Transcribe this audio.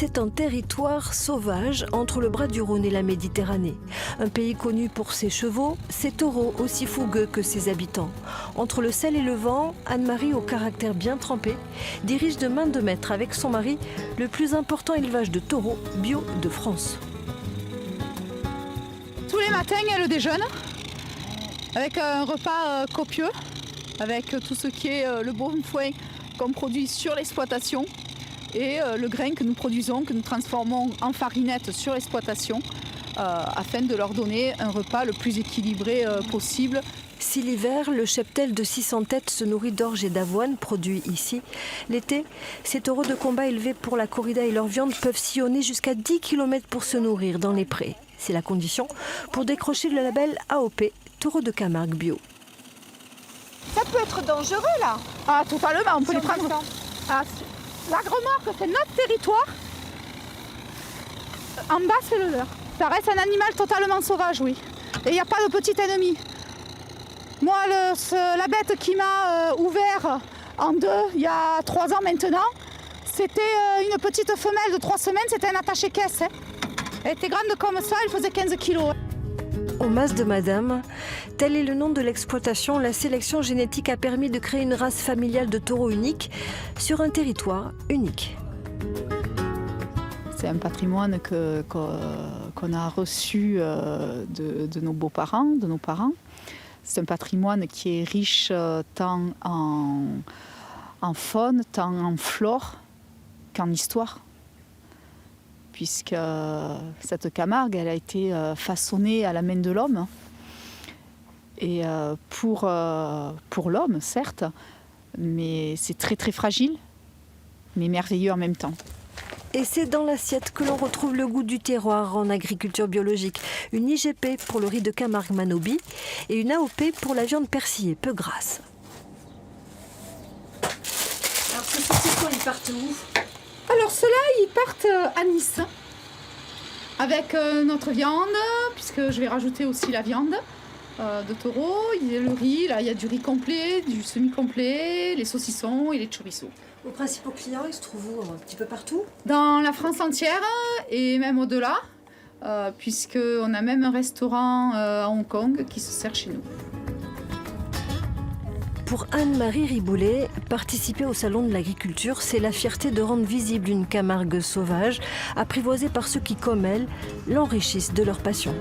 c'est un territoire sauvage entre le bras du Rhône et la Méditerranée. Un pays connu pour ses chevaux, ses taureaux aussi fougueux que ses habitants. Entre le sel et le vent, Anne-Marie, au caractère bien trempé, dirige de main de maître avec son mari le plus important élevage de taureaux bio de France. Tous les matins, elle déjeune avec un repas copieux, avec tout ce qui est le bon foin qu'on produit sur l'exploitation et le grain que nous produisons, que nous transformons en farinette sur l'exploitation afin de leur donner un repas le plus équilibré possible. Si l'hiver, le cheptel de 600 têtes se nourrit d'orge et d'avoine produits ici, l'été, ces taureaux de combat élevés pour la corrida et leur viande peuvent sillonner jusqu'à 10 km pour se nourrir dans les prés. C'est la condition pour décrocher le label AOP, Taureau de Camargue Bio. Ça peut être dangereux là. Ah, totalement, on peut les prendre. Ah, la remorque, c'est notre territoire. En bas, c'est le leur. Ça reste un animal totalement sauvage, oui. Et il n'y a pas de petit ennemi. Moi, la bête qui m'a ouvert en deux il y a 3 ans maintenant, c'était une petite femelle de 3 semaines, c'était un attaché-caisse. Hein. Elle était grande comme ça, elle faisait 15 kilos. Au mas de madame, tel est le nom de l'exploitation, la sélection génétique a permis de créer une race familiale de taureaux unique sur un territoire unique. C'est un patrimoine qu'on a reçu de nos beaux-parents, de nos parents. C'est un patrimoine qui est riche tant en faune, tant en flore qu'en histoire. Puisque cette Camargue, elle a été façonnée à la main de l'homme. Et pour l'homme, certes, mais c'est très très fragile, mais merveilleux en même temps. Et c'est dans l'assiette que l'on retrouve le goût du terroir en agriculture biologique. Une IGP pour le riz de Camargue Manobi et une AOP pour la viande persillée peu grasse. Alors ces saucissons, ils partent où? Alors ceux-là, ils partent à Nice avec notre viande, puisque je vais rajouter aussi la viande de taureau. Il y a le riz, là il y a du riz complet, du semi-complet, les saucissons et les chorizo. Vos principaux clients, ils se trouvent où? Un petit peu partout? Dans la France entière et même au-delà, puisqu'on a même un restaurant à Hong Kong qui se sert chez nous. Pour Anne-Marie Riboulet, participer au Salon de l'Agriculture, c'est la fierté de rendre visible une Camargue sauvage, apprivoisée par ceux qui, comme elle, l'enrichissent de leur passion.